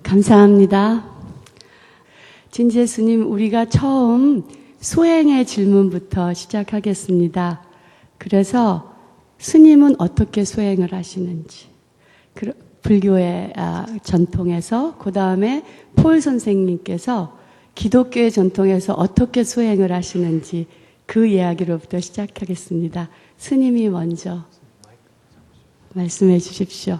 감사합니다. 진재수님, 우리가 처음 소행의 질문부터 시작하겠습니다. 그래서 스님은 어떻게 소행을 하시는지, 불교의 전통에서, 그 다음에 폴 선생님께서 기독교의 전통에서 어떻게 소행을 하시는지 그 이야기로부터 시작하겠습니다. 스님이 먼저 말씀해 주십시오.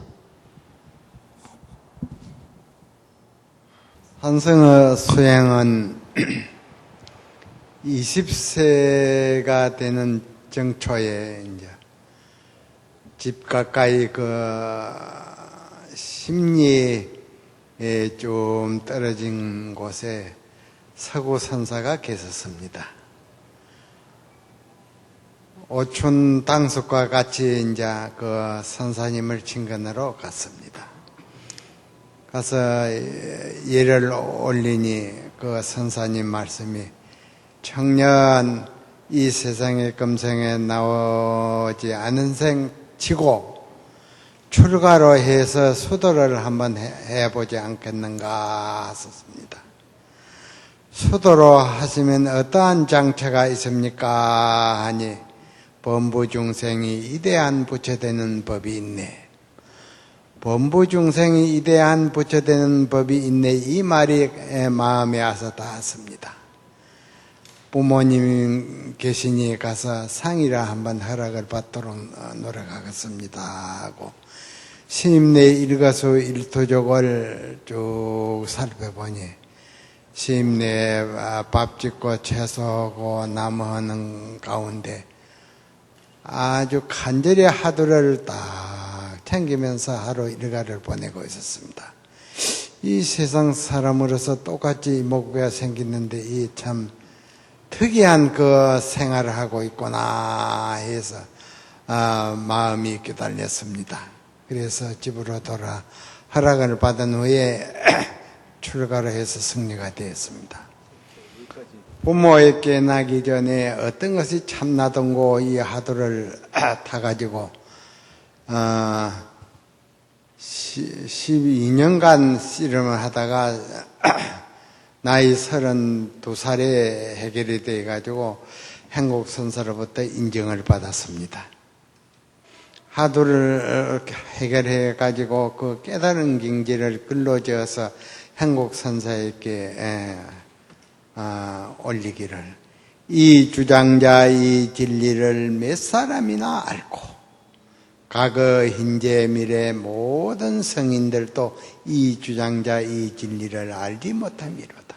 한성의 수행은 20세가 되는 정초에 이제 집 가까이 심리에 좀 떨어진 곳에 서구 선사가 계셨습니다. 오춘 당숙과 같이 이제 그 선사님을 친근하러 갔습니다. 가서 예를 올리니 그 선사님 말씀이 청년 이 세상의 금생에 나오지 않은 생 치고 출가로 해서 수도를 한번 해보지 않겠는가 하셨습니다. 수도로 하시면 어떠한 장처가 있습니까? 하니 범부중생이 이대한 부처되는 법이 있네. 범부중생이 이대한 부처되는 법이 있네. 이 말이 마음에 와서 닿았습니다. 부모님 계시니 가서 상이라 한번 허락을 받도록 노력하겠습니다 하고 스님네 일가수 일토족을 쭉 살펴보니 스님네 밥 짓고 채소하고 나무하는 가운데 아주 간절히 하루를 딱 챙기면서 하루 일과를 보내고 있었습니다. 이 세상 사람으로서 똑같이 이목구가 생겼는데 이 참 특이한 그 생활을 하고 있구나 해서 마음이 깨달렸습니다. 그래서 집으로 돌아 허락을 받은 후에 출가를 해서 승리가 되었습니다. 부모에게 나기 전에 어떤 것이 참나던고 이 하도를 타가지고 12년간 씨름을 하다가 나이 32살에 해결이 돼가지고 행국선사로부터 인정을 받았습니다. 하도를 해결해가지고 그 깨달은 경지를 글로 지어서 행국선사에게 올리기를 이 주장자 이 진리를 몇 사람이나 알고 과거, 현재, 미래 모든 성인들도 이 주장자 이 진리를 알지 못함이로다.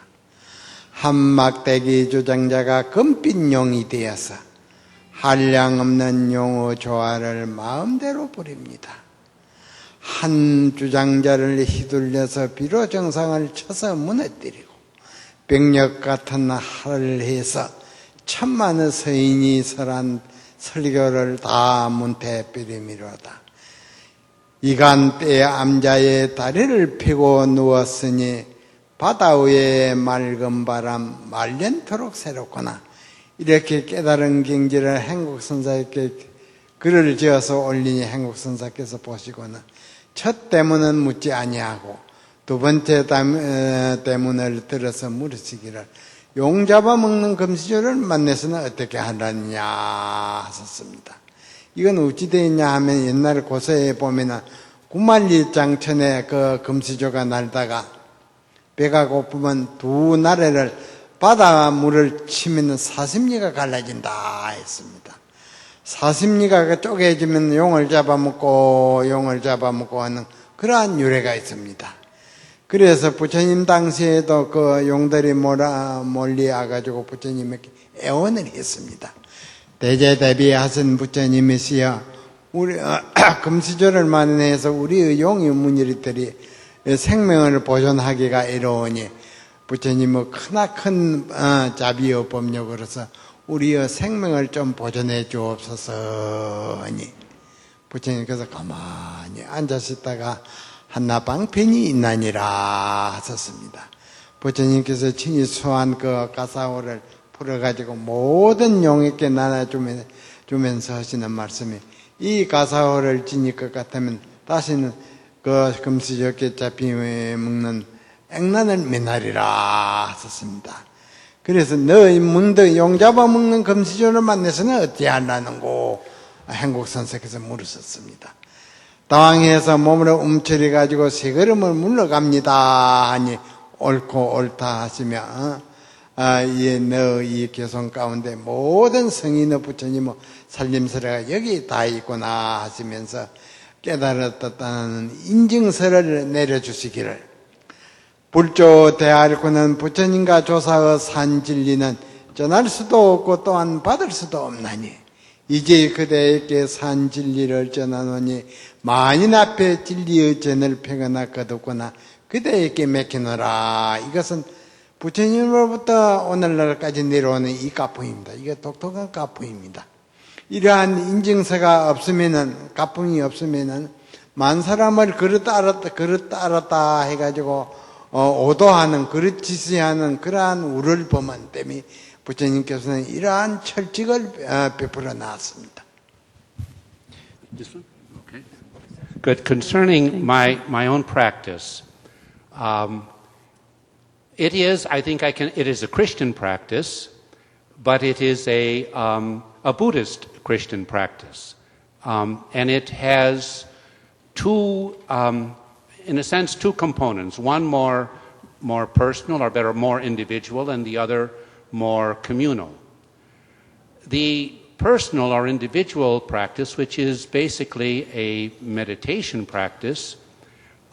한막대기 주장자가 금빛 용이 되어서 한량없는 용의 조화를 마음대로 부립니다. 한 주장자를 휘둘려서 비로 정상을 쳐서 무너뜨리고 병력 같은 할을 해서 천만의 서인이 설한 설교를 다 문태비리미로다. 이간 때 암자의 다리를 펴고 누웠으니 바다 위에 맑은 바람 말년토록 새롭구나. 이렇게 깨달은 경지를 행국선사에게 글을 지어서 올리니 행국선사께서 보시고는 첫 대문은 묻지 아니하고 두 번째 대문을 들어서 물으시기를 용 잡아먹는 금시조를 만나서는 어떻게 하느냐 하셨습니다. 이건 어찌 되었냐 하면 옛날 고서에 보면은 구만리 장천에 그 금시조가 날다가 배가 고프면 두 나래를 바닷물을 치면 40리가 갈라진다 했습니다. 40리가 쪼개지면 용을 잡아먹고 하는 그러한 유래가 있습니다. 그래서 부처님 당시에도 그 용들이 몰리 와가지고 부처님에게 애원을 했습니다. 대제대비하신 부처님이시여, 우리 금시조를 만해서 우리의 용의 문일들이 생명을 보존하기가 어려우니 부처님의 크나큰 자비의 법력으로서 우리의 생명을 좀 보존해 주옵소서 하니 부처님께서 가만히 앉으셨다가 한나방편이 있나니라 하셨습니다. 부처님께서 친히 수한 그 가사오를 풀어가지고 모든 용에게 나눠주면서 하시는 말씀이 이 가사오를 지닐 것 같으면 다시는 그 금시적게 잡히 먹는 액난을 메나리라 썼습니다. 그래서 너희 문득 용잡아 먹는 금시초를 만나서는 어찌하려는고 행국선생께서 물으셨습니다. 당황해서 몸으로 움츠려 가지고 세 걸음을 물러갑니다 하니 옳고 옳다 하시며 너희 개성 가운데 모든 성인의 부처님의 살림서래가 여기 다 있구나 하시면서 깨달았다는 인증서를 내려주시기를 불조 대알고는 부처님과 조사의 산 진리는 전할 수도 없고 또한 받을 수도 없나니 이제 그대에게 산 진리를 전하노니 만인 앞에 진리의 전을 펴거나 거두거나 그대에게 맡기노라. 이것은 부처님으로부터 오늘날까지 내려오는 이 가풍입니다. 이게 독특한 가풍입니다. 이러한 인증서가 없으면은, 가풍이 없으면은 만 사람을 그릇 알았다 해가지고 오도하는, 그릇 지시하는 그러한 우를 범한 때문에 부처님께서는 이러한 철칙을 베풀어 놨습니다. Okay. Good. Concerning my own practice, it is a Christian practice, but it is a Buddhist Christian practice, and it has two, in a sense, two components. One more personal, or better, more individual, and the other more communal. The personal or individual practice, which is basically a meditation practice,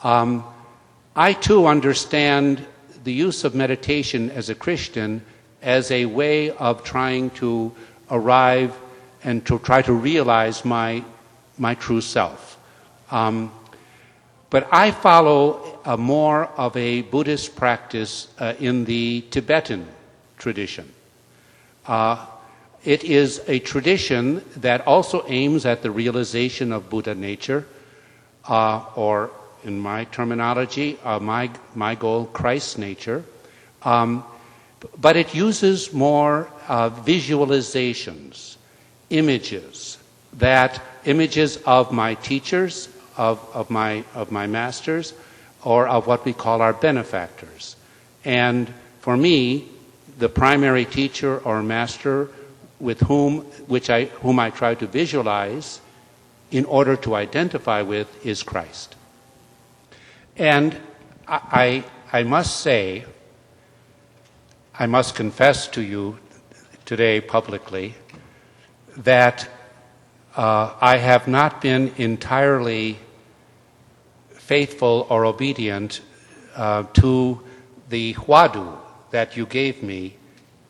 I too understand the use of meditation as a Christian as a way of trying to arrive and to try to realize my true self. But I follow more of a Buddhist practice in the Tibetan tradition. It is a tradition that also aims at the realization of Buddha nature, or in my terminology, my goal, Christ's nature. But it uses more visualizations, images of my teachers, of my masters, or of what we call our benefactors. And for me, the primary teacher or master with whom I try to visualize in order to identify with is Christ. And I must say, I must confess to you today publicly that I have not been entirely faithful or obedient to the hwadu that you gave me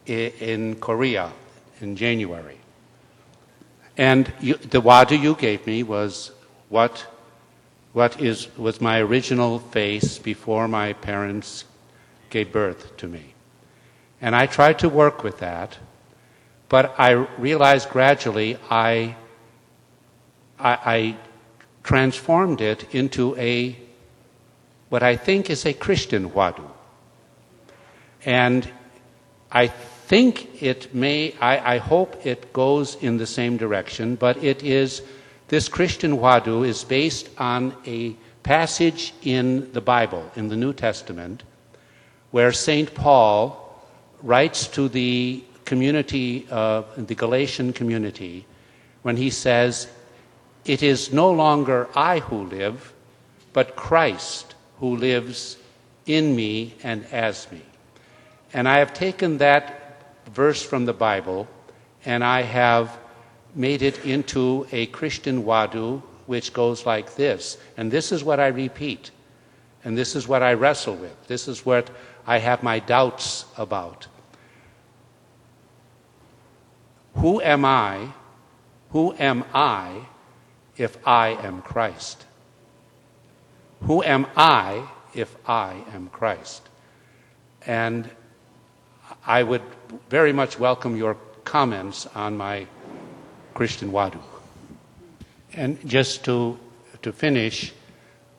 in Korea in January. And the hwadu you gave me was was my original face before my parents gave birth to me. And I tried to work with that, but I realized gradually I transformed it into what I think is a Christian hwadu. And I think I hope it goes in the same direction, but this Christian hwadu is based on a passage in the Bible, in the New Testament, where St. Paul writes to the community, the Galatian community, when he says, "It is no longer I who live, but Christ who lives in me and as me." And I have taken that verse from the Bible and I have made it into a Christian hwadu which goes like this. And this is what I repeat. And this is what I wrestle with. This is what I have my doubts about. Who am I? Who am I if I am Christ? Who am I if I am Christ? And I would very much welcome your comments on my Christian hwadu. And just to finish,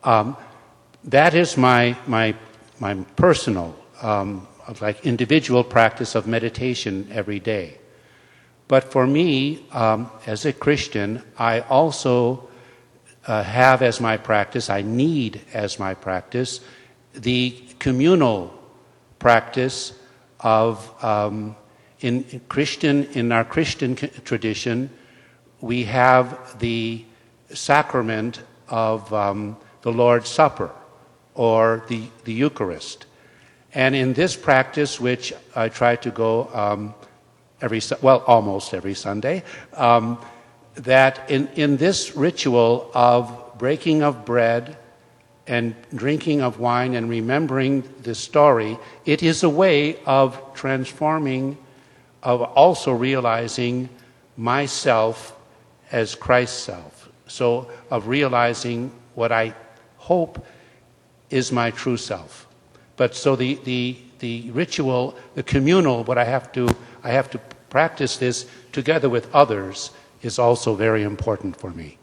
that is my personal, like individual practice of meditation every day. But for me, as a Christian, I also have as my practice, I need as my practice, the communal practice of in our Christian tradition, we have the sacrament of the Lord's Supper or the Eucharist. And in this practice, which I try to go almost every Sunday, that in this ritual of breaking of bread and drinking of wine and remembering the story, it is a way of transforming, of also realizing myself as Christ's self. So of realizing what I hope is my true self. But so the ritual, the communal, what I have to practice this together with others is also very important for me.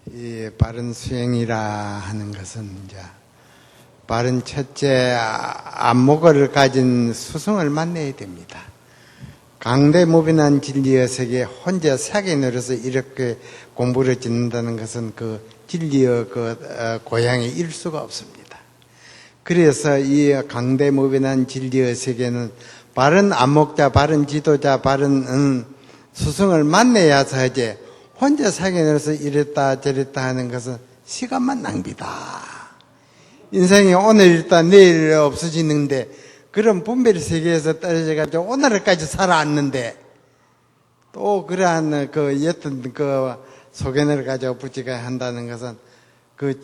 이 바른 수행이라 하는 것은 이제 바른 첫째 안목을 가진 스승을 만나야 됩니다. 강대무빈한 진리의 세계에 혼자 사기 늘어서 이렇게 공부를 짓는다는 것은 그 진리의 고향에 이를 수가 없습니다. 그래서 이 강대무빈한 진리의 세계는 바른 안목자, 바른 지도자, 바른 스승을 만나야서 이제 혼자 사기 늘어서 이랬다 저랬다 하는 것은 시간만 낭비다. 인생이 오늘 있다 내일 없어지는데 그런 분별 세계에서 떨어져가지고 오늘까지 살아왔는데 또 그러한 그 옅은 그 소견을 가지고 붙이가 한다는 것은 그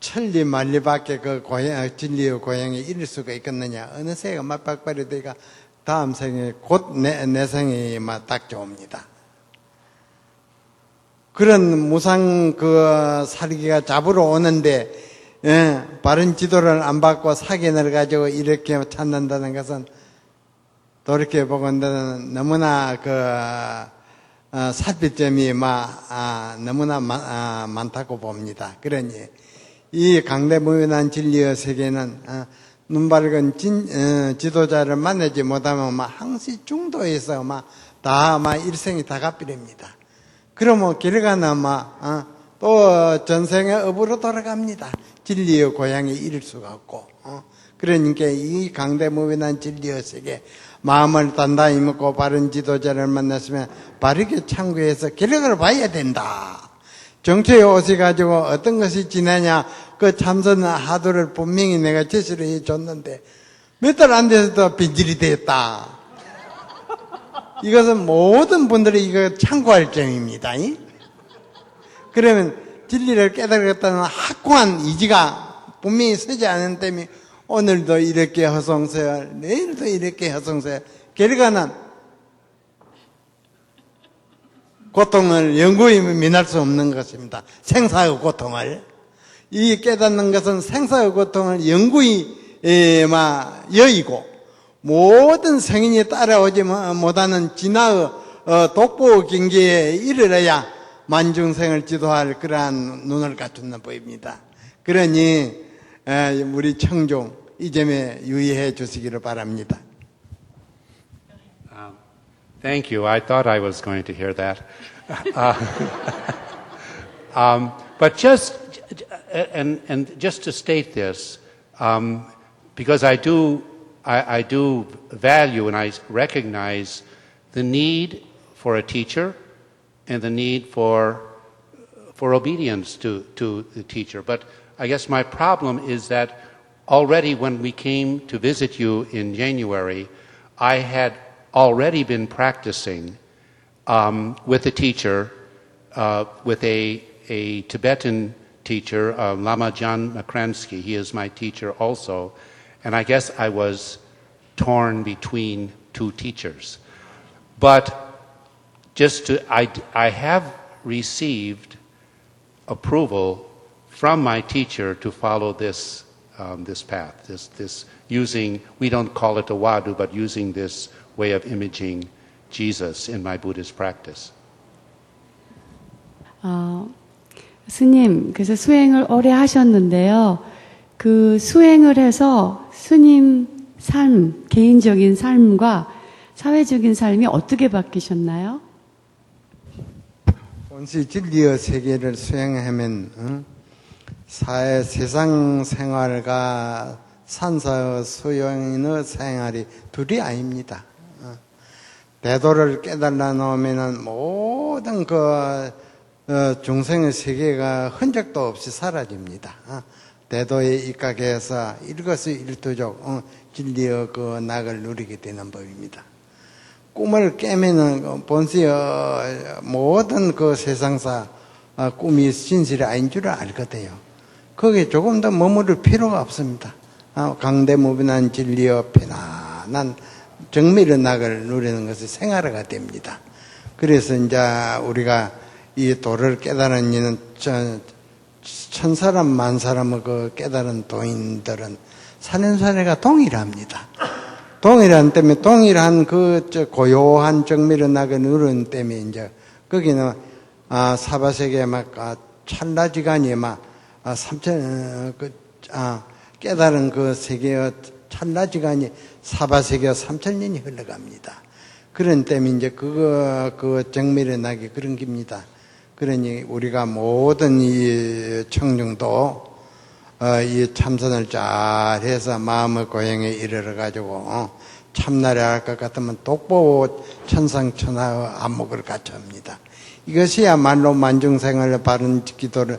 천리 만리밖에 그 고향, 진리의 고향에 이를 수가 있겠느냐. 어느새가 맞박발이 되니까 다음 생에 곧 내 생에 딱 좋습니다. 그런 무상 그 살기가 잡으러 오는데, 바른 지도를 안 받고 사견을 가지고 이렇게 찾는다는 것은 돌이켜보건대는 너무나 살피점이 너무나 많다고 봅니다. 그러니 이 강대무변한 진리의 세계는 눈 밝은 지도자를 만나지 못하면 항시 중도에서 다 일생이 다 갚이랍니다. 그러면 결과는 또 전생의 업으로 돌아갑니다. 진리의 고향에 이를 수가 없고. 그러니까 이 강대무변한 진리의 세계 마음을 단단히 먹고 바른 지도자를 만났으면 바르게 참고해서 결과를 봐야 된다. 정초에 오셔가지고 어떤 것이 지나냐 그 참선 하도를 분명히 내가 제시를 해줬는데 몇 달 안 돼서도 빈질이 됐다. 이것은 모든 분들이 이거 참고할 점입니다. 그러면 진리를 깨달았다는 확고한 의지가 분명히 서지 않은 때문에 오늘도 이렇게 허송세월, 내일도 이렇게 허송세월. 결과는 고통을 영구히 면할 수 없는 것입니다. 생사의 고통을. 이 깨닫는 것은 생사의 고통을 영구히 여의고 모든 성인이 따라오지 못하는 진화의 독보 경계에 이르러야 만중생을 지도할 그러한 눈을 갖춘 법입니다. 그러니 우리 청중 이 점에 유의해 주시기를 바랍니다. Thank you. I thought I was going to hear that. But just to state this, because I do value and I recognize the need for a teacher and the need for obedience to the teacher. But I guess my problem is that already when we came to visit you in January, I had already been practicing with a teacher, with a Tibetan teacher, Lama John Makransky. He is my teacher also. And I guess I was torn between two teachers. But I have received approval from my teacher to follow this path, this using, we don't call it a wadu, but using this way of imaging Jesus in my Buddhist practice. 스님, 그래서 수행을 오래 하셨는데요. 그 수행을 해서 스님 삶, 개인적인 삶과 사회적인 삶이 어떻게 바뀌셨나요? 온시 진리의 세계를 수행하면 세상 생활과 산사 수용인의 생활이 둘이 아닙니다. 대도를 깨달아 놓으면은 모든 중생의 세계가 흔적도 없이 사라집니다. 대도에 입각해서 일거수일투족 진리의 그 낙을 누리게 되는 법입니다. 꿈을 깨면은 본시의 모든 그 세상사 꿈이 진실이 아닌 줄을 알거든요. 거기에 조금 더 머무를 필요가 없습니다. 강대무변한 진리의 편안한 정밀의 낙을 누리는 것이 생활화가 됩니다. 그래서 이제 우리가 이 도를 깨달은 이는 천사람 만사람의 그 깨달은 도인들은 사는사례가 동일합니다. 동일한 때문에 동일한 고요한 정밀의 낙을 누르는 때문에 이제 거기는 사바세계 막 찰나지간이 막 깨달은 그 세계의 찰나지간이 사바세계 3,000년이 흘러갑니다. 그런 때문에 이제 그 정밀의 낙이 그런 겁니다. 그러니 우리가 모든 이 청중도 이 참선을 잘 해서 마음의 고행에 이르러 가지고 참나라 할 것 같으면 독보 천상천하의 안목을 갖춥니다. 이것이야말로 만중생활의 바른 기도를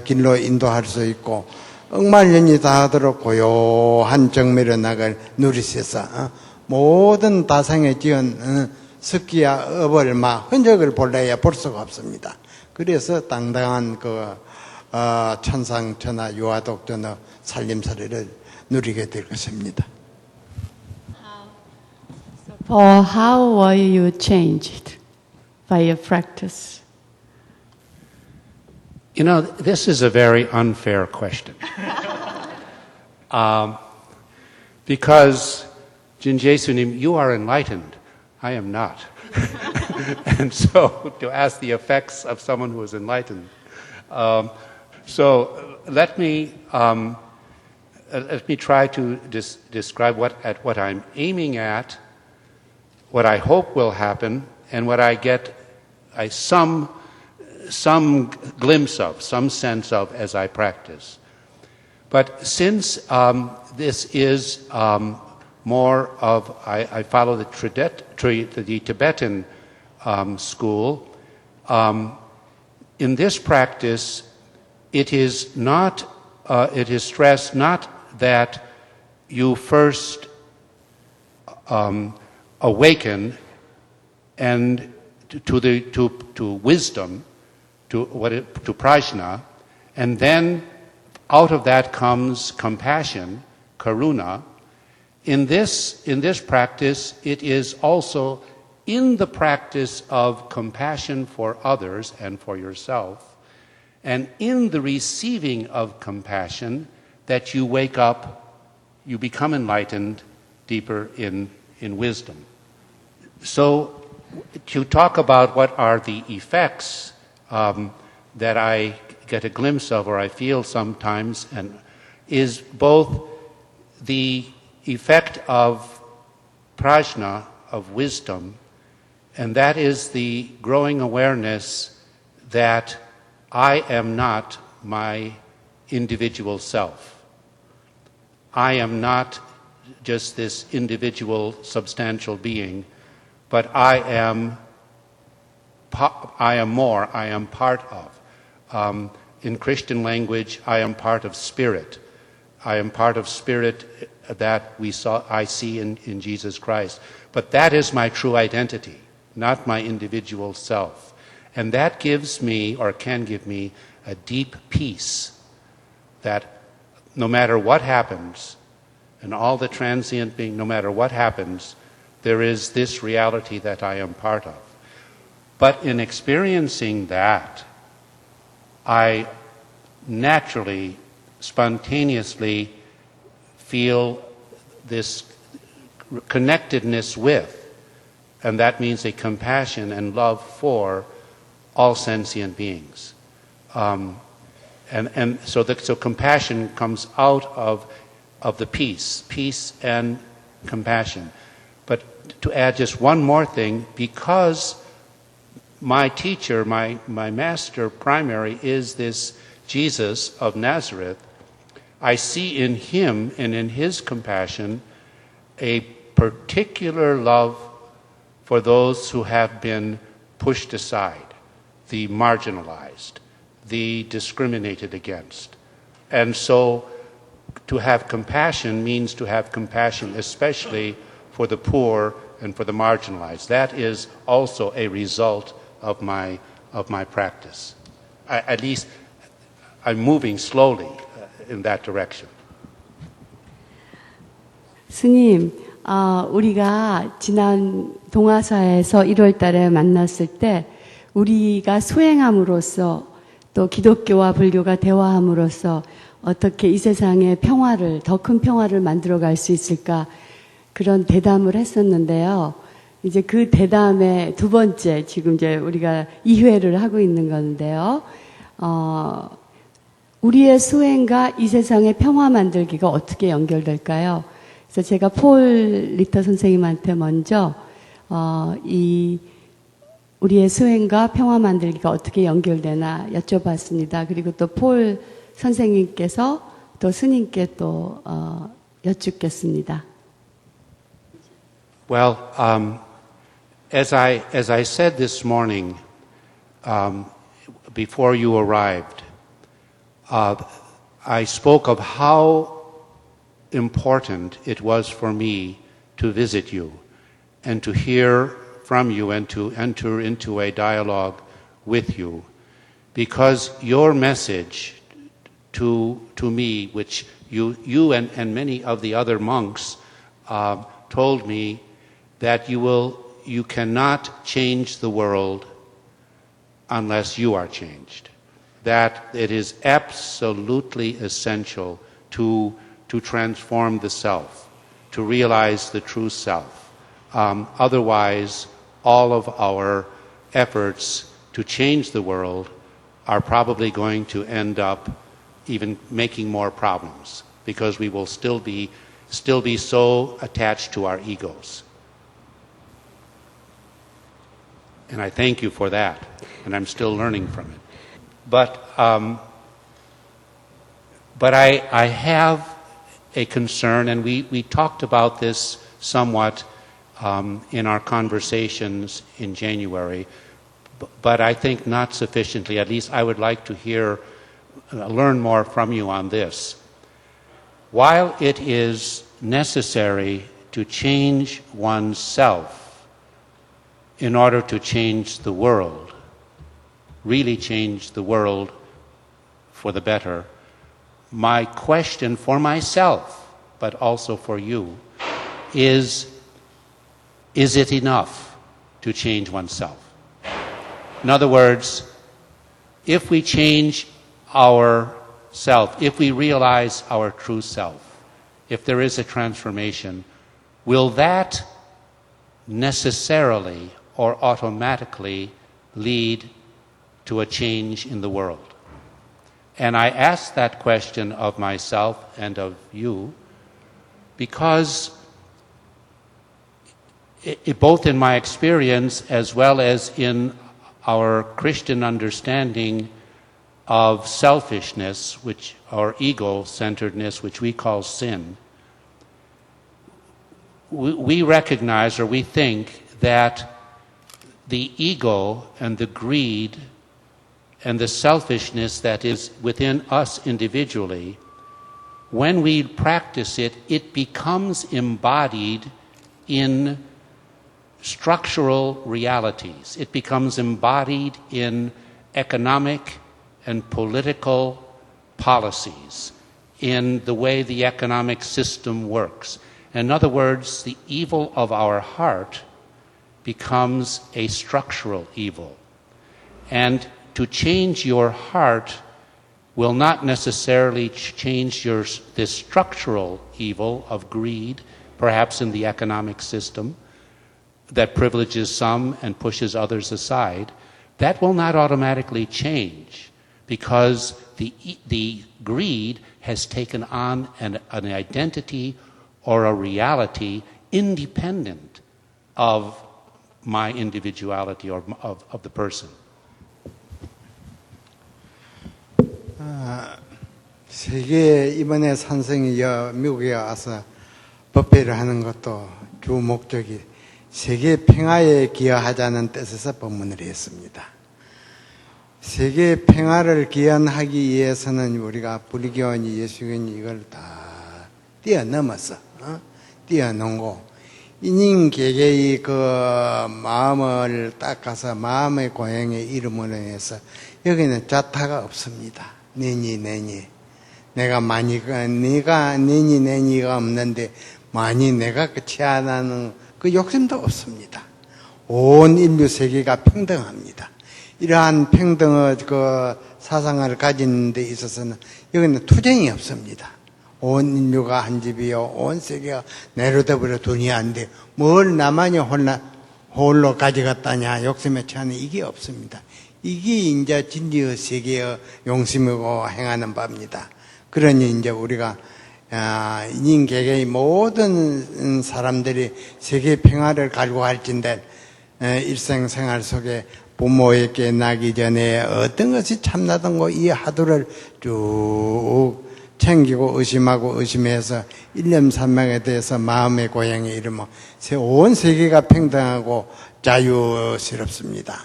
길로 인도할 수 있고 억만년이 다하도록 고요한 정밀의 낙을 누리셔서 모든 다생에 지은 습기야 업을 흔적을 볼래야 볼 수가 없습니다. 그래서 당당한 천상천하 유아독존의 살림살이를 누리게 될 것입니다. Paul, how were you changed by your practice? You know, this is a very unfair question. Because, Jinje Sunim, you are enlightened. I am not. And so, to ask the effects of someone who is enlightened. So, let me try to describe what I'm aiming at, what I hope will happen, and what I get some glimpse of, some sense of as I practice. But since this is more of, I follow the Tibetan school, in this practice, it is stressed not that you first awaken and to wisdom, to prajna, and then out of that comes compassion, karuna. In this practice, it is also in the practice of compassion for others and for yourself, and in the receiving of compassion that you wake up, you become enlightened deeper in wisdom. So, to talk about what are the effects that I get a glimpse of or I feel sometimes, and is both the effect of prajna, of wisdom, and that is the growing awareness that I am not my individual self. I am not just this individual substantial being, but I am more, I am part of. In Christian language, I am part of spirit. I am part of spirit that I see in Jesus Christ. But that is my true identity, not my individual self. And that gives me, or can give me, a deep peace that no matter what happens, and all the transient being, no matter what happens, there is this reality that I am part of. But in experiencing that, I naturally, spontaneously feel this connectedness with, and that means a compassion and love for all sentient beings. So compassion comes out of the peace and compassion. But to add just one more thing, because my teacher, my master primary is this Jesus of Nazareth, I see in him and in his compassion a particular love for those who have been pushed aside, the marginalized, the discriminated against. And so to have compassion means to have compassion especially for the poor and for the marginalized. That is also a result of my practice. At least I'm moving slowly in that direction. 스님, 우리가 지난 동아사에서 1월 달에 만났을 때 우리가 수행함으로써 또 기독교와 불교가 대화함으로써 어떻게 이 세상의 평화를, 더 큰 평화를 만들어 갈 수 있을까 그런 대담을 했었는데요. 이제 그 대담의 두 번째, 지금 이제 우리가 2회를 하고 있는 건데요. 우리의 수행과 이 세상의 평화 만들기가 어떻게 연결될까요? 그래서 제가 폴 리터 선생님한테 먼저 우리의 수행과 평화 만들기가 어떻게 연결되나 여쭤봤습니다. 그리고 또 폴 선생님께서 또 스님께 또 여쭙겠습니다. Well, as I said this morning, before you arrived, I spoke of how important it was for me to visit you and to hear from you and to enter into a dialogue with you, because your message to me, which you and many of the other monks told me, that you cannot change the world unless you are changed. That it is absolutely essential to transform the self, to realize the true self. Otherwise, all of our efforts to change the world are probably going to end up even making more problems, because we will still be so attached to our egos. And I thank you for that, and I'm still learning from it. But I have a concern, and we talked about this somewhat in our conversations in January, but I think not sufficiently. At least I would like to learn more from you on this. While it is necessary to change oneself in order to change the world, really change the world for the better, my question for myself, but also for you, is it enough to change oneself? In other words, if we change our self, if we realize our true self, if there is a transformation, will that necessarily or automatically lead to a change in the world? And I ask that question of myself and of you because both in my experience as well as in our Christian understanding of selfishness, or ego-centeredness, which we call sin, we recognize, or we think, that the ego and the greed and the selfishness that is within us individually, when we practice it, it becomes embodied in structural realities. It becomes embodied in economic and political policies, in the way the economic system works. In other words, the evil of our heart becomes a structural evil. And to change your heart will not necessarily change this structural evil of greed, perhaps in the economic system, that privileges some and pushes others aside. That will not automatically change, because the greed has taken on an identity or a reality independent of my individuality or of the person. 세계 이번에 산성이 미국에 와서 법회를 하는 것도 주 목적이 세계 평화에 기여하자는 뜻에서 법문을 했습니다. 세계 평화를 기원하기 위해서는 우리가 불교니 예수교니 이걸 다 뛰어넘어서 뛰어넘고 인인개개의 그 마음을 닦아서 마음의 고향의 이름으로 해서 여기는 자타가 없습니다. 내니 내가 많이 네가 내니가 없는데 많이 내가 취하는 그 욕심도 없습니다. 온 인류 세계가 평등합니다. 이러한 평등의 그 사상을 가진 데 있어서는 여기는 투쟁이 없습니다. 온 인류가 한 집이요, 온 세계가 내로되버려 돈이 안 돼. 뭘 나만이 홀로 가져갔다냐, 욕심에 취하는 이게 없습니다. 이게 이제 진리의 세계의 용심이고 행하는 바입니다. 그러니 이제 우리가 인인개개의 모든 사람들이 세계 평화를 갈구할진데 일생생활 속에 부모에게 나기 전에 어떤 것이 참나든고 이 하도를 쭉 챙기고 의심하고 의심해서 일념산명에 대해서 마음의 고향에 이르면 온 세계가 평등하고 자유스럽습니다.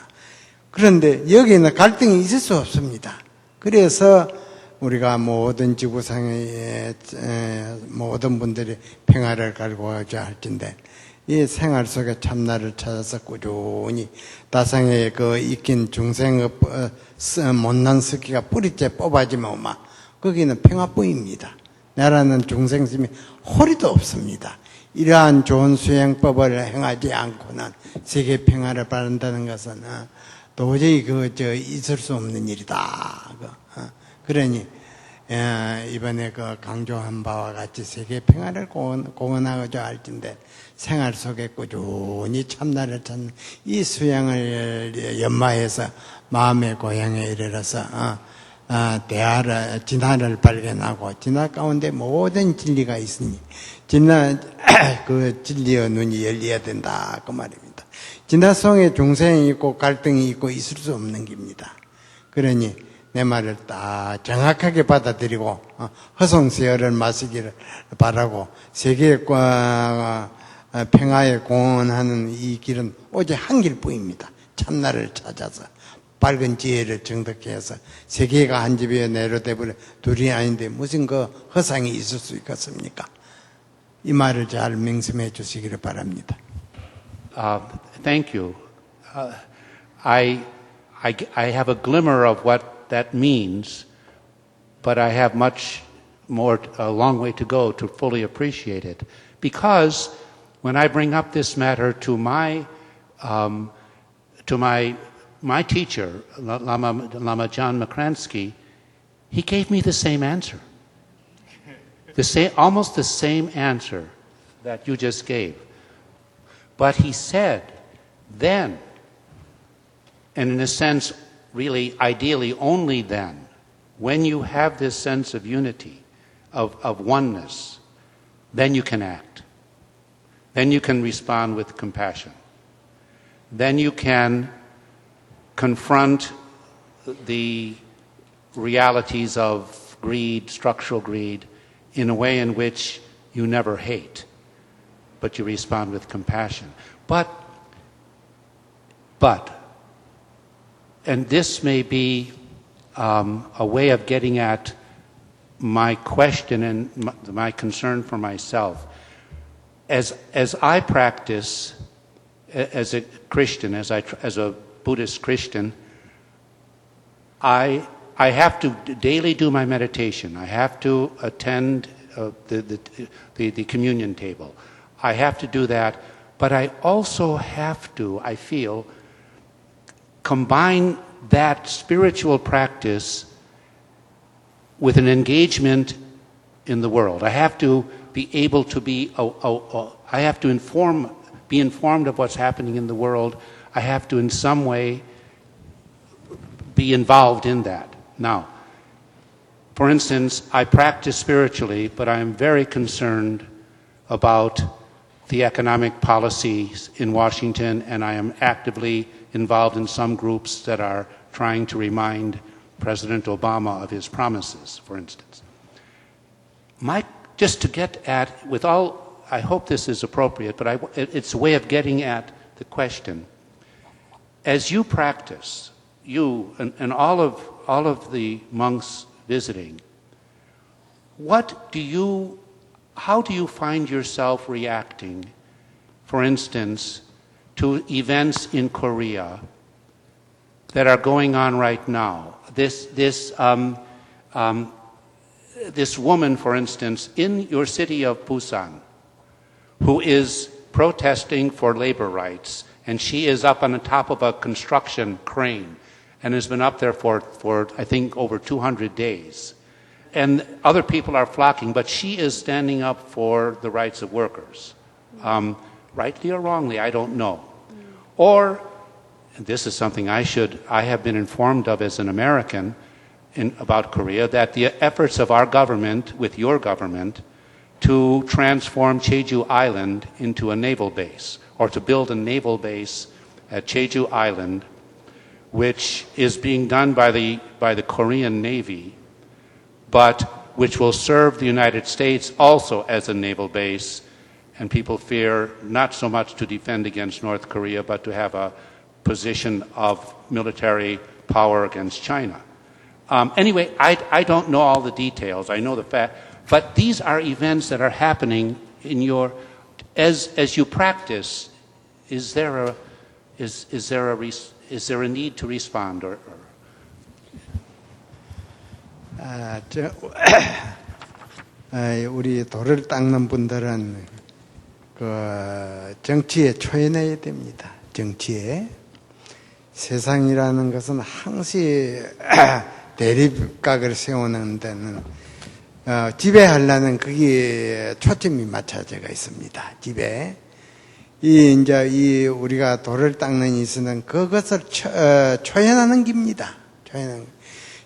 그런데 여기는 갈등이 있을 수 없습니다. 그래서 우리가 모든 지구상의 모든 분들이 평화를 갈구하자 할진데 이 생활 속에 참나를 찾아서 꾸준히 다상에 그 익힌 중생의 못난 습기가 뿌리째 뽑아지면 거기는 평화뿐입니다. 나라는 중생심이 허리도 없습니다. 이러한 좋은 수행법을 행하지 않고는 세계 평화를 바란다는 것은 도저히 있을 수 없는 일이다. 그러니 이번에 그 강조한 바와 같이 세계 평화를 공헌하고자 할진데 생활 속에 꾸준히 참나를 찾는 이 수양을 연마해서 마음의 고향에 이르러서 진화를 발견하고 진화 가운데 모든 진리가 있으니 그 진리의 눈이 열려야 된다 그 말입니다. 진화 속에 중생이 있고 갈등이 있고 있을 수 없는 겁니다. 그러니 내 말을 딱 정확하게 받아들이고 허송세월을 마시기를 바라고 세계의 평화에 공헌하는 이 길은 오직 한 길뿐입니다. 참나를 찾아서 밝은 지혜를 정득해서 세계가 한 집에 내로되버려 둘이 아닌데 무슨 그 허상이 있을 수 있겠습니까? 이 말을 잘 명심해 주시기를 바랍니다. Thank you. I have a glimmer of what that means, but I have a long way to go to fully appreciate it. Because when I bring up this matter to my teacher, Lama John Makransky, he gave me the same answer. Almost the same answer that you just gave. But he said, then, and in a sense, really, ideally, only then, when you have this sense of unity, of oneness, then you can act. Then you can respond with compassion. Then you can confront the realities of greed, structural greed, in a way in which you never hate, but you respond with compassion. But, and this may be a way of getting at my question and my concern for myself. As I practice as a Christian, as a Buddhist Christian, I have to daily do my meditation. I have to attend the communion table. I have to do that, but I also have to, I feel, combine that spiritual practice with an engagement in the world. I have to be able to I have to be informed of what's happening in the world. I have to in some way be involved in that. Now, for instance, I practice spiritually, but I'm very concerned about the economic policies in Washington, and I am actively involved in some groups that are trying to remind President Obama of his promises, for instance. Just to get at, with all, I hope this is appropriate, but it's a way of getting at the question. As you practice, you and all of the monks visiting, how do you find yourself reacting, for instance, to events in Korea that are going on right now? This woman, for instance, in your city of Busan, who is protesting for labor rights, and she is up on the top of a construction crane and has been up there for I think, over 200 days. And other people are flocking, but she is standing up for the rights of workers. Rightly or wrongly, I don't know. Or, and this is something I have been informed of as an American about Korea, that the efforts of our government with your government to transform Jeju Island into a naval base, or to build a naval base at Jeju Island, which is being done by the Korean Navy, but which will serve the United States also as a naval base, and people fear not so much to defend against North Korea, but to have a position of military power against China. Anyway, I don't know all the details. I know the fact, but these are events that are happening in your, as you practice. Is there a need to respond or? 우리 돌을 닦는 분들은 그 정치에 초연해야 됩니다. 정치에. 세상이라는 것은 항시 대립각을 세우는 데는 지배하려는 그게 초점이 맞춰져 있습니다. 지배. 이제 우리가 돌을 닦는 이수는 그것을 초연하는 겁니다. 초연하는.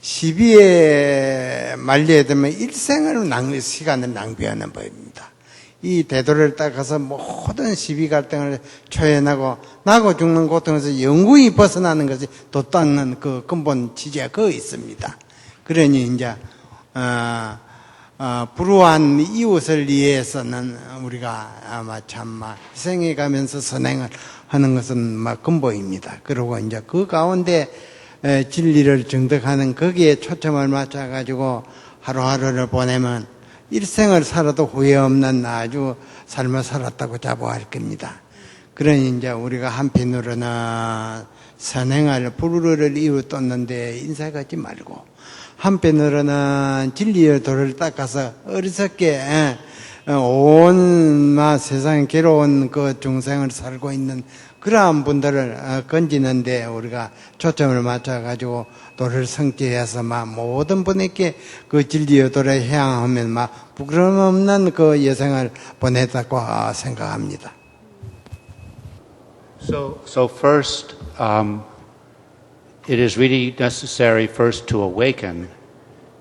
시비에 말려야 되면 일생을 시간을 낭비하는 법입니다. 이 대도를 닦아서 모든 시비 갈등을 초연하고 나고 죽는 고통에서 영구히 벗어나는 것이 도 닦는 그 근본 지지가 그거 있습니다. 그러니 이제 불우한 이웃을 위해서는 우리가 아마 희생해 가면서 선행을 하는 것은 근본입니다. 그리고 이제 그 가운데 진리를 정득하는 거기에 초점을 맞춰가지고 하루하루를 보내면 일생을 살아도 후회 없는 아주 삶을 살았다고 자부할 겁니다. 그러니 이제 우리가 한편으로는 선행할 불우를 이웃돕는데 인사하지 말고, 한편으로는 진리의 도를 닦아서 어리석게 온 세상에 괴로운 그 중생을 살고 있는 그러한 분들을 건지는데 우리가 초점을 맞춰가지고 도를 성취해서 모든 분에게 그 진리의 도를 향하면 부끄러움 없는 그 여생을 보냈다고 생각합니다. So first, it is really necessary first to awaken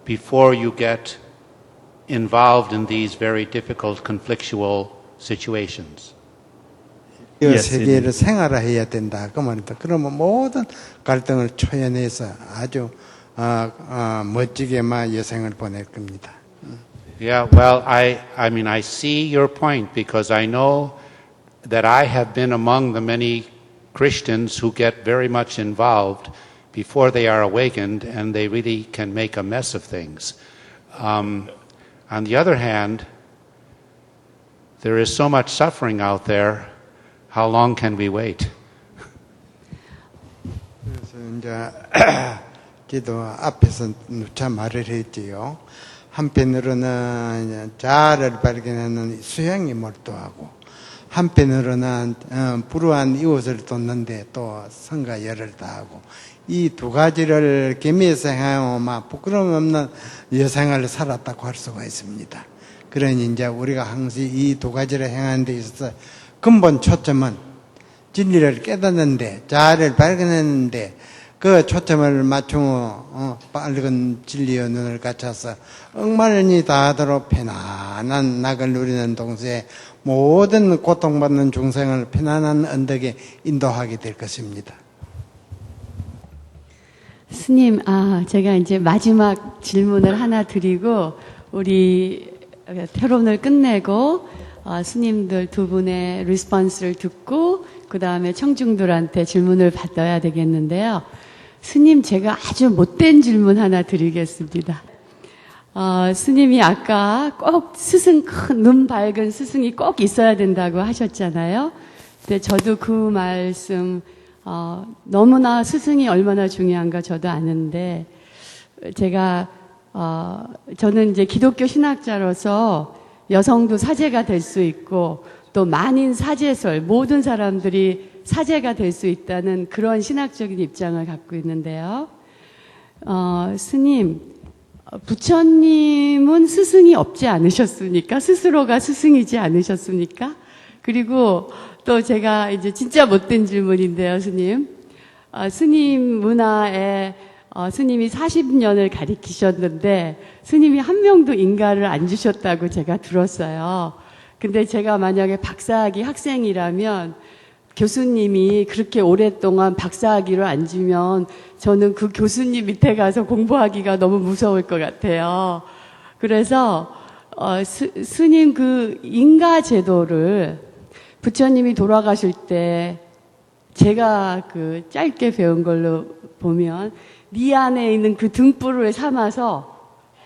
before you get involved in these very difficult conflictual situations. 이 세계를 생활화해야 된다 그 말입니다. 그러면 모든 갈등을 초연해서 아주 멋지게 여생을 보낼 겁니다. Yeah, well, I mean, I see your point because I know that I have been among the many Christians who get very much involved before they are awakened, and they really can make a mess of things. On the other hand, there is so much suffering out there. How long can we wait? 그래서 이제 기도 앞에서 누차 말을 했지요. 한편으로는 자아를 발견하는 수행에 몰두하고, 한편으로는 불우한 이웃을 돕는데 또 성과 열을 다하고, 이 두 가지를 겸해서 행하면 부끄러움 없는 여생을 살았다고 할 수가 있습니다. 그러니 이제 우리가 항상 이 두 가지를 행하는 데 있어서 근본 초점은 진리를 깨닫는데, 자아를 발견했는데 그 초점을 맞추고 밝은 진리의 눈을 갖춰서 억만이 다하도록 편안한 낙을 누리는 동시에 모든 고통받는 중생을 편안한 언덕에 인도하게 될 것입니다. 스님, 제가 이제 마지막 질문을 하나 드리고, 우리 토론을 끝내고, 스님들 두 분의 리스폰스를 듣고, 그 다음에 청중들한테 질문을 받아야 되겠는데요. 스님, 제가 아주 못된 질문 하나 드리겠습니다. 스님이 아까 꼭 스승, 큰 눈 밝은 스승이 꼭 있어야 된다고 하셨잖아요. 근데 저도 그 말씀, 너무나 스승이 얼마나 중요한가 저도 아는데, 제가, 저는 이제 기독교 신학자로서 여성도 사제가 될 수 있고, 또 만인 사제설, 모든 사람들이 사제가 될 수 있다는 그런 신학적인 입장을 갖고 있는데요. 스님, 부처님은 스승이 없지 않으셨습니까? 스스로가 스승이지 않으셨습니까? 그리고 또 제가 이제 진짜 못된 질문인데요, 스님. 스님 문화에 스님이 40년을 가르치셨는데 스님이 한 명도 인가를 안 주셨다고 제가 들었어요. 근데 제가 만약에 박사학위 학생이라면 교수님이 그렇게 오랫동안 박사학위를 안 주면 저는 그 교수님 밑에 가서 공부하기가 너무 무서울 것 같아요. 그래서 스님 그 인가 제도를 부처님이 돌아가실 때 제가 그 짧게 배운 걸로 보면 네 안에 있는 그 등불을 삼아서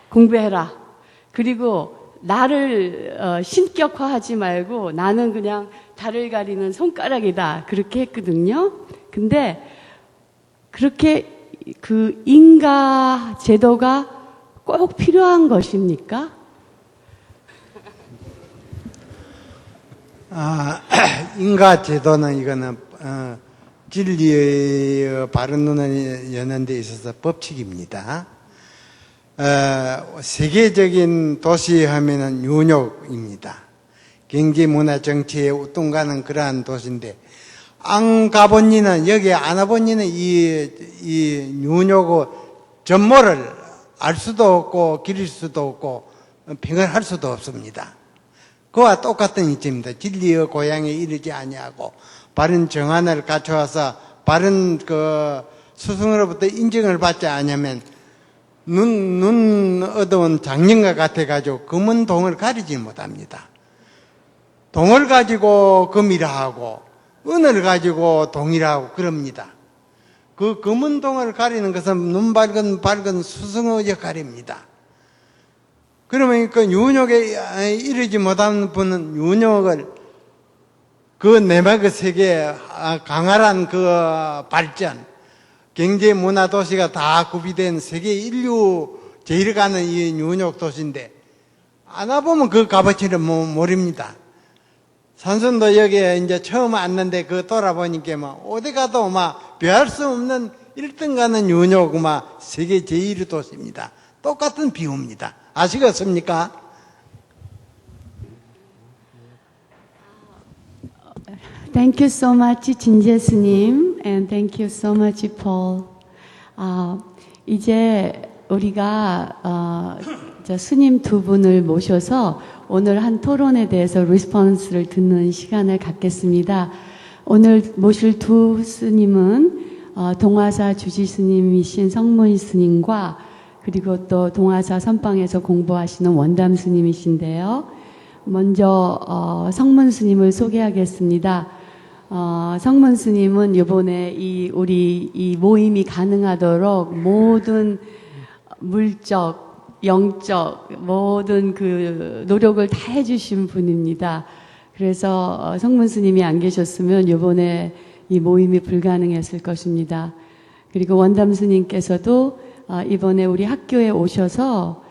공부해라. 그리고 나를 신격화하지 말고 나는 그냥 달을 가리는 손가락이다. 그렇게 했거든요. 근데 그렇게 그 인가 제도가 꼭 필요한 것입니까? 인가 제도는 이거는 진리의 바른 눈을 여는 데 있어서 법칙입니다. 세계적인 도시 하면은 뉴욕입니다. 경제, 문화, 정치에 우뚱가는 그러한 도시인데, 안 가본 이는, 여기 안 와본 이는 이 뉴욕의 전모를 알 수도 없고, 기릴 수도 없고, 평을 할 수도 없습니다. 그와 똑같은 이점입니다. 진리의 고향에 이르지 아니하고, 바른 정안을 갖춰와서, 바른 스승으로부터 인정을 받지 않으면, 눈 어두운 장년과 같아가지고 검은 동을 가리지 못합니다. 동을 가지고 금이라 하고 은을 가지고 동이라 하고 그럽니다. 그 검은 동을 가리는 것은 눈 밝은 스승의 역할입니다. 그러면 그 윤욕에 이르지 못하는 분은 윤욕을 그 내막의 세계에 강활한 그 발전, 경제, 문화, 도시가 다 구비된 세계 인류 제일 가는 이 뉴욕 도시인데, 안 와보면 그 값어치를 모릅니다. 산선도 여기에 이제 처음 왔는데 그 돌아보니까 어디 가도 비할 수 없는 1등 가는 뉴욕 세계 제1위 도시입니다. 똑같은 비유입니다. 아시겠습니까? Thank you so much, 진재 스님, and thank you so much, Paul. 이제 우리가 스님 두 분을 모셔서 오늘 한 토론에 대해서 리스폰스를 듣는 시간을 갖겠습니다. 오늘 모실 두 스님은 동화사 주지 스님이신 성문 스님과 그리고 또 동화사 선방에서 공부하시는 원담 스님이신데요. 먼저 성문 스님을 소개하겠습니다. 성문 스님은 이번에 우리 이 모임이 가능하도록 모든 물적, 영적 모든 그 노력을 다 해주신 분입니다. 그래서 성문 스님이 안 계셨으면 이번에 이 모임이 불가능했을 것입니다. 그리고 원담 스님께서도 이번에 우리 학교에 오셔서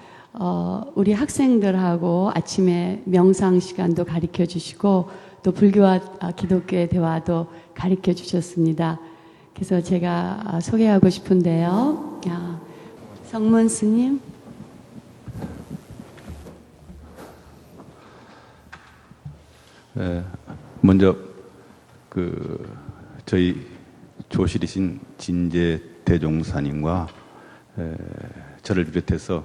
우리 학생들하고 아침에 명상 시간도 가르쳐 주시고 또 불교와 기독교의 대화도 가르쳐 주셨습니다. 그래서 제가 소개하고 싶은데요. 성문 스님. 먼저 저희 조실이신 진재 대종사님과 저를 비롯해서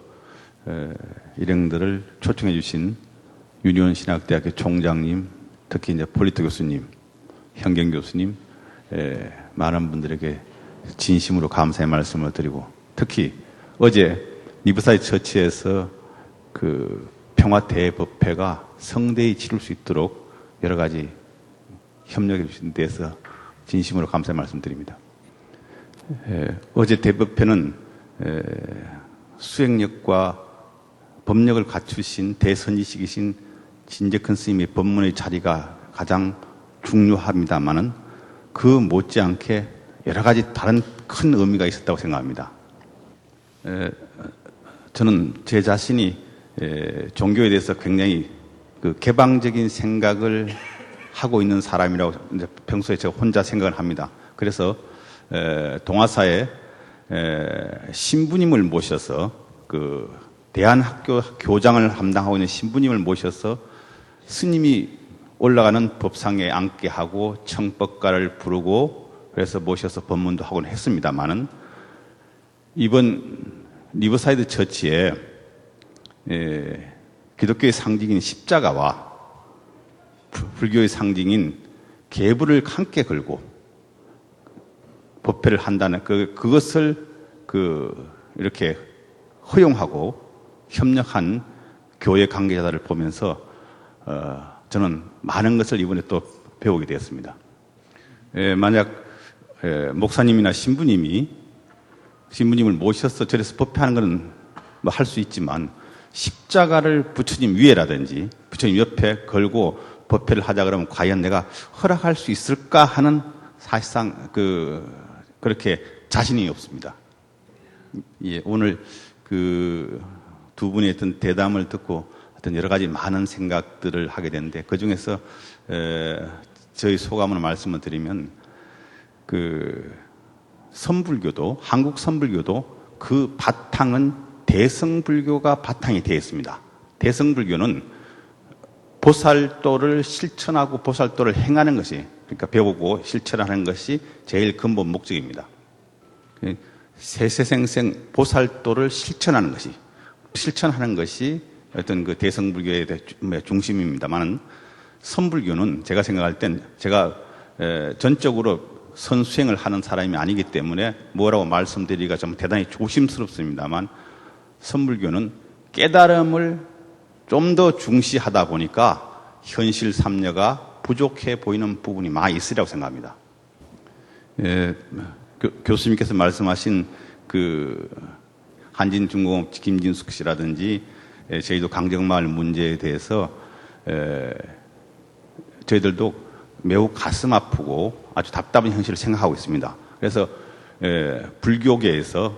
일행들을 초청해 주신 유니온 신학대학교 총장님, 특히 이제 폴리트 교수님, 현경 교수님, 많은 분들에게 진심으로 감사의 말씀을 드리고, 특히 어제 리브사이드 처치에서 그 평화 대법회가 성대히 치를 수 있도록 여러 가지 협력해 주신 데서 진심으로 감사의 말씀드립니다. 어제 대법회는 수행력과 법력을 갖추신 대선지식이신 진재큰 스님의 법문의 자리가 가장 중요합니다만은 그 못지않게 여러 가지 다른 큰 의미가 있었다고 생각합니다. 저는 제 자신이 종교에 대해서 굉장히 그 개방적인 생각을 하고 있는 사람이라고 이제 평소에 제가 혼자 생각을 합니다. 그래서 동아사에 신부님을 모셔서 그 대한학교 교장을 담당하고 있는 신부님을 모셔서 스님이 올라가는 법상에 앉게 하고 청법가를 부르고 그래서 모셔서 법문도 하곤 했습니다만은 이번 리버사이드 처치에 기독교의 상징인 십자가와 불교의 상징인 계부를 함께 걸고 법회를 한다는 그것을 이렇게 허용하고 협력한 교회 관계자들을 보면서 저는 많은 것을 이번에 또 배우게 되었습니다. 만약 목사님이나 신부님을 모셔서 절에서 법회하는 것은 뭐 할 수 있지만 십자가를 부처님 위에라든지 부처님 옆에 걸고 법회를 하자 그러면 과연 내가 허락할 수 있을까 하는 사실상 그렇게 자신이 없습니다. 예, 오늘 그 두 분의 어떤 대담을 듣고 어떤 여러 가지 많은 생각들을 하게 되는데 그 중에서 저희 소감으로 말씀을 드리면 선불교도 한국 선불교도 그 바탕은 대승불교가 바탕이 되어 있습니다. 대승불교는 보살도를 실천하고 보살도를 행하는 것이 그러니까 배우고 실천하는 것이 제일 근본 목적입니다. 세세생생 보살도를 실천하는 것이 어떤 그 대승불교의 중심입니다만 선불교는 제가 생각할 땐 제가 전적으로 선수행을 하는 사람이 아니기 때문에 뭐라고 말씀드리기가 좀 대단히 조심스럽습니다만 선불교는 깨달음을 좀 더 중시하다 보니까 현실 삼려가 부족해 보이는 부분이 많이 있으리라고 생각합니다. 교수님께서 말씀하신 한진중공업 김진숙 씨라든지 저희도 강정마을 문제에 대해서 저희들도 매우 가슴 아프고 아주 답답한 현실을 생각하고 있습니다. 그래서 불교계에서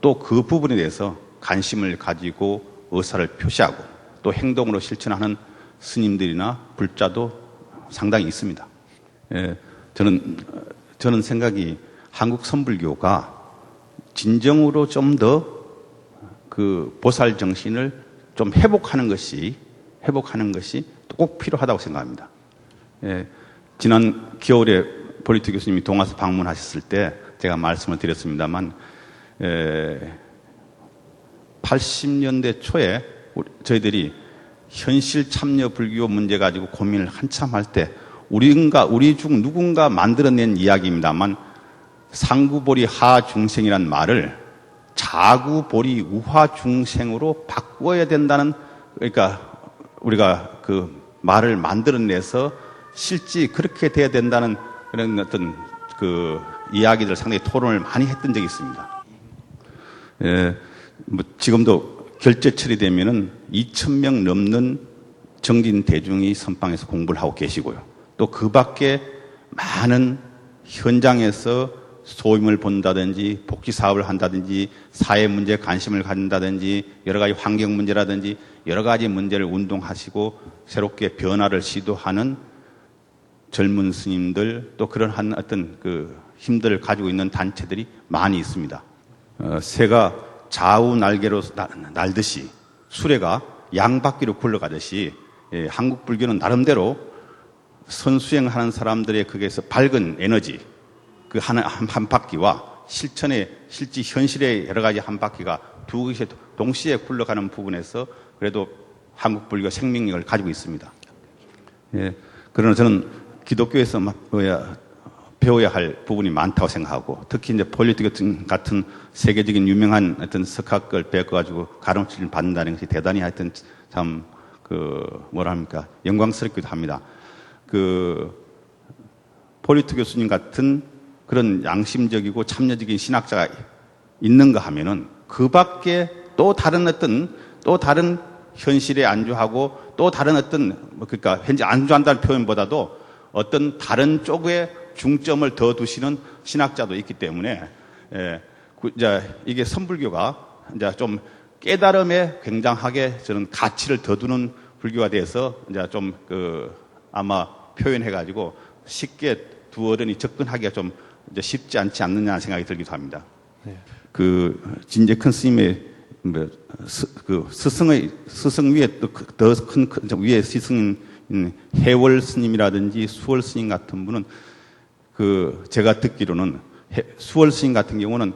또 그 부분에 대해서 관심을 가지고 의사를 표시하고 또 행동으로 실천하는 스님들이나 불자도 상당히 있습니다. 저는 생각이 한국 선불교가 진정으로 좀 더 그 보살 정신을 좀 회복하는 것이 꼭 필요하다고 생각합니다. 지난 겨울에 보리트 교수님이 동아서 방문하셨을 때 제가 말씀을 드렸습니다만 80년대 초에 저희들이 현실 참여 불교 문제 가지고 고민을 한참 할 때 우리 중 누군가 만들어낸 이야기입니다만 상구보리 하중생이란 말을 자구보리 우하중생으로 바꿔야 된다는 그러니까 우리가 그 말을 만들어내서 실제 그렇게 돼야 된다는 그런 어떤 그 이야기들 상당히 토론을 많이 했던 적이 있습니다. 지금도 결제 처리되면은 2,000명 넘는 정진 대중이 선방에서 공부를 하고 계시고요. 또 그 밖에 많은 현장에서 소임을 본다든지 복지 사업을 한다든지 사회 문제에 관심을 갖는다든지 여러 가지 환경 문제라든지 여러 가지 문제를 운동하시고 새롭게 변화를 시도하는 젊은 스님들 또 그런 한 어떤 그 힘들을 가지고 있는 단체들이 많이 있습니다. 새가 좌우 날개로 날듯이 수레가 양바퀴로 굴러가듯이 한국 불교는 나름대로 선수행하는 사람들의 거기에서 밝은 에너지 그 한 바퀴와 실제 현실의 여러 가지 한 바퀴가 두 곳이 동시에 굴러가는 부분에서 그래도 한국 불교 생명력을 가지고 있습니다. 그러나 저는 기독교에서 배워야 할 부분이 많다고 생각하고, 특히 이제 폴리트 같은 세계적인 유명한 어떤 석학을 배워가지고 가르침을 받는다는 것이 대단히 하여튼 참 영광스럽기도 합니다. 폴리트 교수님 같은 그런 양심적이고 참여적인 신학자가 있는가 하면은 그 밖에 또 다른 현실에 안주하고 또 다른 그러니까 현재 안주한다는 표현보다도 어떤 다른 쪽에 중점을 더 두시는 신학자도 있기 때문에, 이제 이게 선불교가 이제 좀 깨달음에 굉장하게 저는 가치를 더 두는 불교가 돼서 이제 좀 아마 표현해가지고 쉽게 두 어른이 접근하기가 좀 이제 쉽지 않지 않느냐 생각이 들기도 합니다. 네. 진재큰 스님의 스승 위에 또 더 큰 위에 스승인 해월 스님이라든지 수월 스님 같은 분은 제가 듣기로는 수월 스님 같은 경우는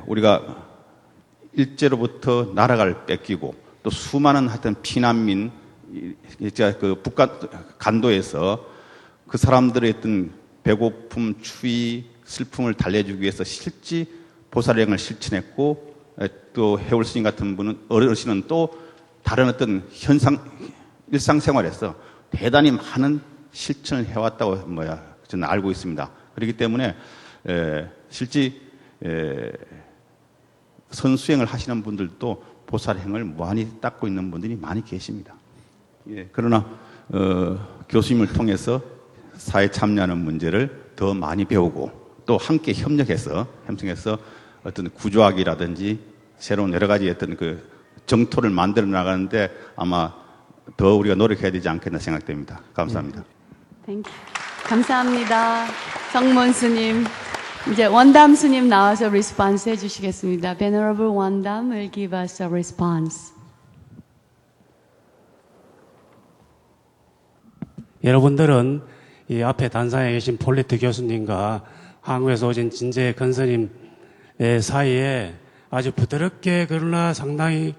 우리가 일제로부터 나라를 뺏기고 또 수많은 하여튼 피난민 간도에서 그 사람들의 어떤 배고픔, 추위, 슬픔을 달래주기 위해서 실지 보살행을 실천했고, 또 해월 스님 같은 분은 어르신은 또 다른 어떤 일상생활에서 대단히 많은 실천을 해왔다고 저는 알고 있습니다. 그렇기 때문에 실제 선수행을 하시는 분들도 보살행을 무한히 닦고 있는 분들이 많이 계십니다. 그러나 교수님을 통해서 사회 참여하는 문제를 더 많이 배우고 또 함께 협력해서 어떤 구조학이라든지 새로운 여러 가지 어떤 정토를 만들어 나가는데 아마 더 우리가 노력해야 되지 않겠나 생각됩니다. 감사합니다. 감사합니다. 성문 스님. 이제 원담 스님 나와서 리스폰스 해주시겠습니다. Venerable 원담 will give us a response. 여러분들은 이 앞에 단상에 계신 폴리트 교수님과 한국에서 오신 진재 근스님 사이에 아주 부드럽게 그러나 상당히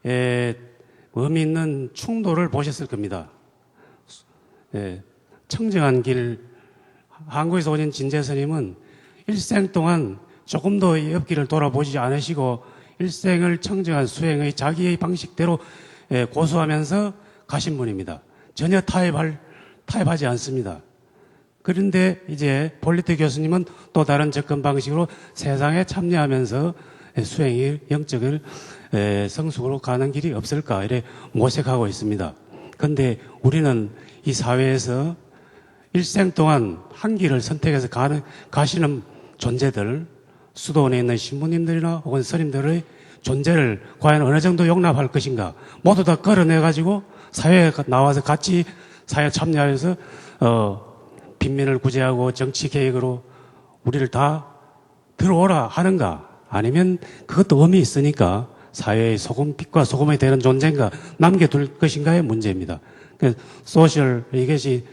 의미 있는 충돌을 보셨을 겁니다. 청정한 길, 한국에서 오신 진재 스님은 일생 동안 조금도 이 옆길을 돌아보지 않으시고 일생을 청정한 수행의 자기의 방식대로 고수하면서 가신 분입니다. 전혀 타협하지 않습니다. 그런데 이제 폴리트 교수님은 또 다른 접근 방식으로 세상에 참여하면서 수행의 영적을 성숙으로 가는 길이 없을까 이래 모색하고 있습니다. 그런데 우리는 이 사회에서 일생 동안 한 길을 선택해서 가시는 존재들, 수도원에 있는 신부님들이나 혹은 스님들의 존재를 과연 어느 정도 용납할 것인가, 모두 다 끌어내가지고 사회에 나와서 같이 사회에 참여해서 빈민을 구제하고 정치 계획으로 우리를 다 들어오라 하는가, 아니면 그것도 의미 있으니까 사회의 빛과 소금이 되는 존재인가 남겨둘 것인가의 문제입니다. 소셜, 이것이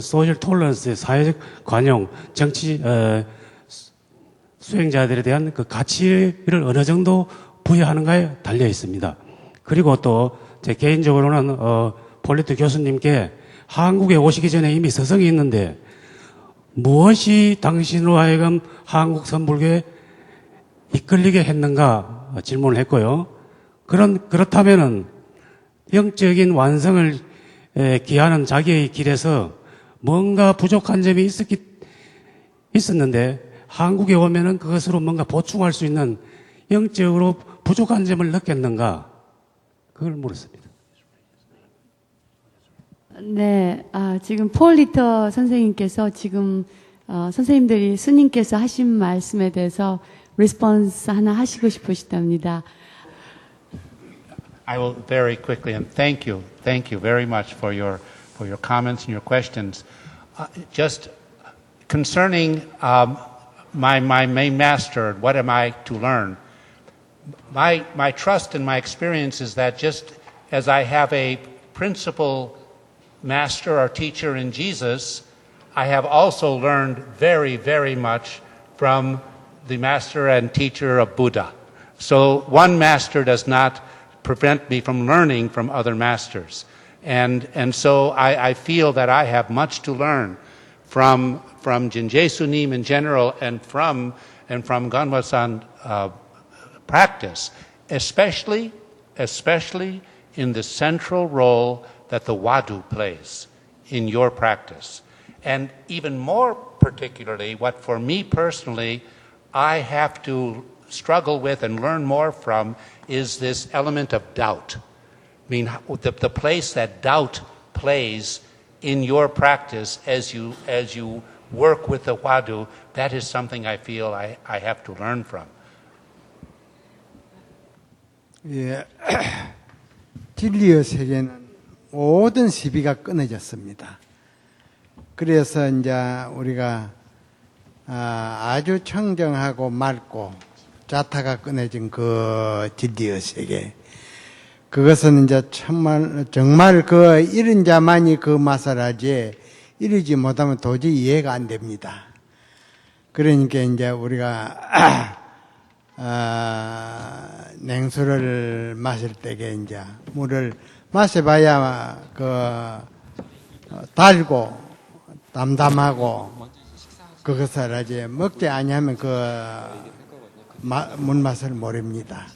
소셜 톨러런스의 사회적 관용, 정치 수행자들에 대한 그 가치를 어느 정도 부여하는가에 달려 있습니다. 그리고 또 제 개인적으로는 폴리트 교수님께 한국에 오시기 전에 이미 서성이 있는데 무엇이 당신으로 하여금 한국 선불교에 이끌리게 했는가 질문을 했고요. 그렇다면은 영적인 완성을 기하는 자기의 길에서 뭔가 부족한 점이 있었는데 한국에 오면은 그것으로 뭔가 보충할 수 있는 영적으로 부족한 점을 느꼈는가? 그걸 물었습니다. 네, 지금 폴리터 선생님께서 지금 선생님들이 스님께서 하신 말씀에 대해서 리스폰스 하나 하시고 싶으시답니다. I will very quickly, and thank you very much for your comments and your questions. Just concerning my main master, what am I to learn? My trust and my experience is that just as I have a principal master or teacher in Jesus, I have also learned very, very much from the master and teacher of Buddha. So one master does not prevent me from learning from other masters. And so I feel that I have much to learn from Jinjesunim in general and from Ganwa-san practice, especially in the central role that the Wadu plays in your practice. And even more particularly, what for me personally, I have to struggle with and learn more from is this element of doubt. I mean, the place that doubt plays in your practice as you work with the Wadu, that is something I feel I have to learn from. 예, 진리의 세계는 모든 시비가 끊어졌습니다. 그래서 이제 우리가 아주 청정하고 맑고 자타가 끊어진 그 진리의 세계, 그것은 이제 정말 그 이른 자만이 그 맛을 알지, 이르지 못하면 도저히 이해가 안 됩니다. 그러니까 이제 우리가 냉수를 마실 때게 이제 물을 마셔봐야 달고 담담하고 그것을 알지, 먹지 아니하면 물 맛을 모릅니다.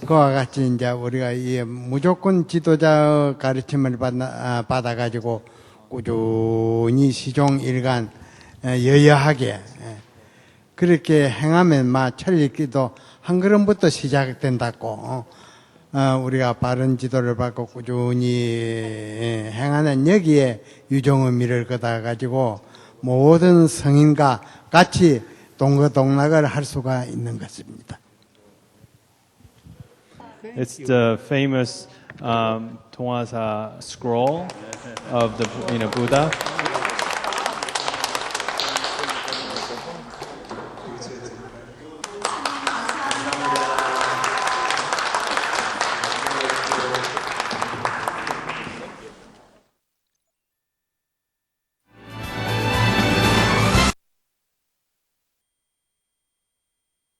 그와 같이 이제 우리가 이 무조건 지도자의 가르침을 받아가지고 꾸준히 시종일관 여여하게 그렇게 행하면 천리기도 한 걸음부터 시작된다고, 우리가 바른 지도를 받고 꾸준히 행하는 여기에 유종의미를 걷어가지고 모든 성인과 같이 동거동락을 할 수가 있는 것입니다. It's the famous Tongwasa scroll of the Buddha.